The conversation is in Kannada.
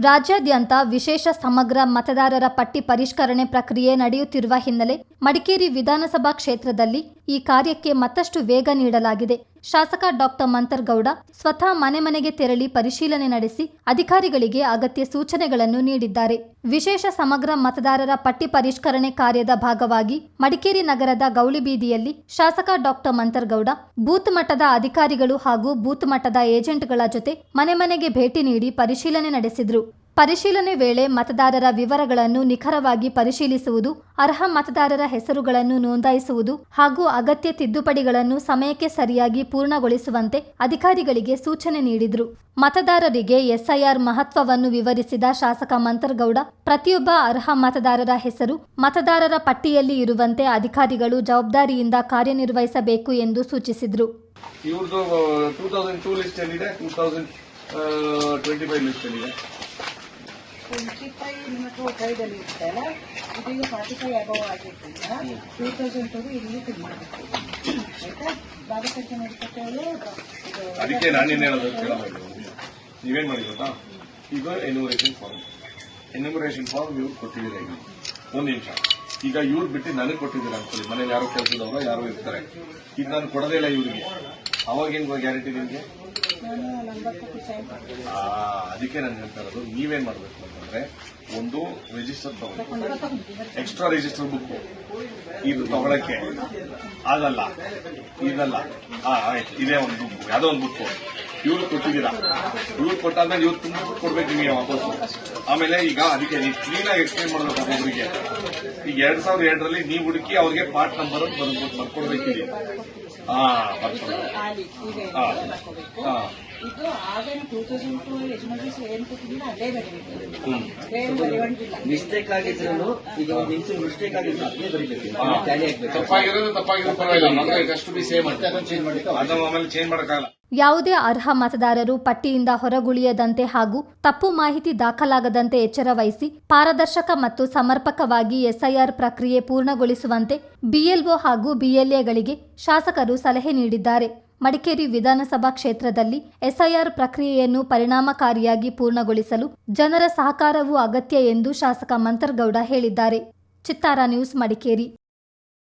ರಾಜ್ಯಾದ್ಯಂತ ವಿಶೇಷ ಸಮಗ್ರ ಮತದಾರರ ಪಟ್ಟಿ ಪರಿಷ್ಕರಣೆ ಪ್ರಕ್ರಿಯೆ ನಡೆಯುತ್ತಿರುವ ಹಿನ್ನೆಲೆ ಮಡಿಕೇರಿ ವಿಧಾನಸಭಾ ಕ್ಷೇತ್ರದಲ್ಲಿ ಈ ಕಾರ್ಯಕ್ಕೆ ಮತ್ತಷ್ಟು ವೇಗ ನೀಡಲಾಗಿದೆ. ಶಾಸಕ ಡಾಕ್ಟರ್ ಮಂತರ್ಗೌಡ ಸ್ವತಃ ಮನೆ ಮನೆಗೆ ತೆರಳಿ ಪರಿಶೀಲನೆ ನಡೆಸಿ ಅಧಿಕಾರಿಗಳಿಗೆ ಅಗತ್ಯ ಸೂಚನೆಗಳನ್ನು ನೀಡಿದ್ದಾರೆ. ವಿಶೇಷ ಸಮಗ್ರ ಮತದಾರರ ಪಟ್ಟಿ ಪರಿಷ್ಕರಣೆ ಕಾರ್ಯದ ಭಾಗವಾಗಿ ಮಡಿಕೇರಿ ನಗರದ ಗೌಳಿಬೀದಿಯಲ್ಲಿ ಶಾಸಕ ಡಾಕ್ಟರ್ ಮಂತರ್ಗೌಡ ಬೂತ್ ಮಟ್ಟದ ಅಧಿಕಾರಿಗಳು ಹಾಗೂ ಬೂತ್ ಮಟ್ಟದ ಏಜೆಂಟ್ಗಳ ಜೊತೆ ಮನೆ ಮನೆಗೆ ಭೇಟಿ ನೀಡಿ ಪರಿಶೀಲನೆ ನಡೆಸಿದರು. ಪರಿಶೀಲನೆ ವೇಳೆ ಮತದಾರರ ವಿವರಗಳನ್ನು ನಿಖರವಾಗಿ ಪರಿಶೀಲಿಸುವುದು, ಅರ್ಹ ಮತದಾರರ ಹೆಸರುಗಳನ್ನು ನೋಂದಾಯಿಸುವುದು ಹಾಗೂ ಅಗತ್ಯ ತಿದ್ದುಪಡಿಗಳನ್ನು ಸಮಯಕ್ಕೆ ಸರಿಯಾಗಿ ಪೂರ್ಣಗೊಳಿಸುವಂತೆ ಅಧಿಕಾರಿಗಳಿಗೆ ಸೂಚನೆ ನೀಡಿದರು. ಮತದಾರರಿಗೆ ಎಸ್ಐಆರ್ ಮಹತ್ವವನ್ನು ವಿವರಿಸಿದ ಶಾಸಕ ಮಂತರ್ಗೌಡ ಪ್ರತಿಯೊಬ್ಬ ಅರ್ಹ ಮತದಾರರ ಹೆಸರು ಮತದಾರರ ಪಟ್ಟಿಯಲ್ಲಿ ಇರುವಂತೆ ಅಧಿಕಾರಿಗಳು ಜವಾಬ್ದಾರಿಯಿಂದ ಕಾರ್ಯನಿರ್ವಹಿಸಬೇಕು ಎಂದು ಸೂಚಿಸಿದರು. ನಿಮ್ಮದು ಕೈದಲ್ಲಿ ಇರ್ತಲ್ಲ, ಇದೀಗ 45 ಅಬವ್ ಆಗಿರ್ತಿಲ್ಲ, 2002 ಇಲ್ಲಿ ಫಿಲ್ ಮಾಡಬೇಕು ಆಯ್ತಾ. ಭಾಗಸಂಖ್ಯೆ ನೋಡ್ಕೊಟ್ಟೇಳು. ಅದಕ್ಕೆ ನಾನೇನು ಹೇಳೋದು ಕೇಳೋದು, ನೀವೇನ್ ಮಾಡಿ ಗೊತ್ತಾ, ಈಗ ಎನ್ಯುಮರೇಷನ್ ಫಾರ್ಮ್ ಇವ್ರು ಕೊಟ್ಟಿದ್ದೀರಾ. ಈಗ ಒಂದು ನಿಮಿಷ, ಈಗ ಇವ್ರು ಬಿಟ್ಟು ನನಗೆ ಕೊಟ್ಟಿದ್ದೀರಾ ಅನ್ಕೊಳ್ಳಿ, ಮನೇಲಿ ಯಾರೋ ಕೆಲಸದವರು ಯಾರೋ ಇರ್ತಾರೆ, ಈಗ ನಾನು ಕೊಡೋದೇ ಇಲ್ಲ ಇವ್ರಿಗೆ, ಅವಾಗೇನು ಗ್ಯಾರಂಟಿ ನಿಮಗೆ? ಅದಕ್ಕೆ ನಾನು ಹೇಳ್ತಾ ಇರೋದು, ನೀವೇನ್ ಮಾಡ್ಬೇಕು ಅಂತಂದ್ರೆ, ಒಂದು ರಿಜಿಸ್ಟರ್ ತಗೊಂಡು ಎಕ್ಸ್ಟ್ರಾ ರಿಜಿಸ್ಟರ್ ಬುಕ್ ಇದು ತಗೊಳಕ್ಕೆ ಆಗಲ್ಲ, ಇದಲ್ಲ. ಆಯ್ತು, ಇದೇ ಒಂದು ಬುಕ್, ಯಾವ್ದೋ ಒಂದು ಬುಕ್ ಇವ್ರು ಕೊಟ್ಟಿದ್ದೀರಾ, ಇವ್ರು ಕೊಟ್ಟಾದ್ಮೇಲೆ ಇವ್ರು ತುಂಬ ಕೊಡ್ಬೇಕು ನಿಮಗೆ ವಾಪಸ್ಸು. ಆಮೇಲೆ ಈಗ ಅದಕ್ಕೆ ನೀವು ಕ್ಲೀನ್ ಆಗಿ ಎಕ್ಸ್ಪ್ಲೇನ್ ಮಾಡಬೇಕು ಒಬ್ಬೊಬ್ಬರಿಗೆ. ಈಗ 2002ರಲ್ಲಿ ನೀವು ಹುಡುಕಿ ಅವ್ರಿಗೆ ಪಾರ್ಟ್ ನಂಬರ್ ಬರ್ಕೊಡ್ಬೇಕಿದೆ. ಇದು ಆಗೇನು 2002 ಎಜುಕೇಶನ್ ಏನು ಕೊಟ್ಟಿದ್ದೀರಾ ಅದೇ ಬರೀಬೇಕು. ಮಿಸ್ಟೇಕ್ ಆಗಿದ್ರು ಈಗ ಒಂದು ಇಂಚು ಮಿಸ್ಟೇಕ್ ಆಗಿದ್ರು ಅದೇ ಬರೀಬೇಕು. ತಪ್ಪಾಗಿರೋದು ಪರವಾಗಿಲ್ಲ, ಸೇಮ್ ಚೇಂಜ್ ಮಾಡಕ್ಕಾಗಲ್ಲ. ಯಾವುದೇ ಅರ್ಹ ಮತದಾರರು ಪಟ್ಟಿಯಿಂದ ಹೊರಗುಳಿಯದಂತೆ ಹಾಗೂ ತಪ್ಪು ಮಾಹಿತಿ ದಾಖಲಾಗದಂತೆ ಎಚ್ಚರ ವಹಿಸಿ ಪಾರದರ್ಶಕ ಮತ್ತು ಸಮರ್ಪಕವಾಗಿ ಎಸ್ಐಆರ್ ಪ್ರಕ್ರಿಯೆ ಪೂರ್ಣಗೊಳಿಸುವಂತೆ ಬಿಎಲ್ಒ ಹಾಗೂ ಬಿಎಲ್ಎಗಳಿಗೆ ಶಾಸಕರು ಸಲಹೆ ನೀಡಿದ್ದಾರೆ. ಮಡಿಕೇರಿ ವಿಧಾನಸಭಾ ಕ್ಷೇತ್ರದಲ್ಲಿ ಎಸ್ಐಆರ್ ಪ್ರಕ್ರಿಯೆಯನ್ನು ಪರಿಣಾಮಕಾರಿಯಾಗಿ ಪೂರ್ಣಗೊಳಿಸಲು ಜನರ ಸಹಕಾರವೂ ಅಗತ್ಯ ಎಂದು ಶಾಸಕ ಮಂತರ್ಗೌಡ ಹೇಳಿದ್ದಾರೆ. ಚಿತ್ತಾರ ನ್ಯೂಸ್, ಮಡಿಕೇರಿ.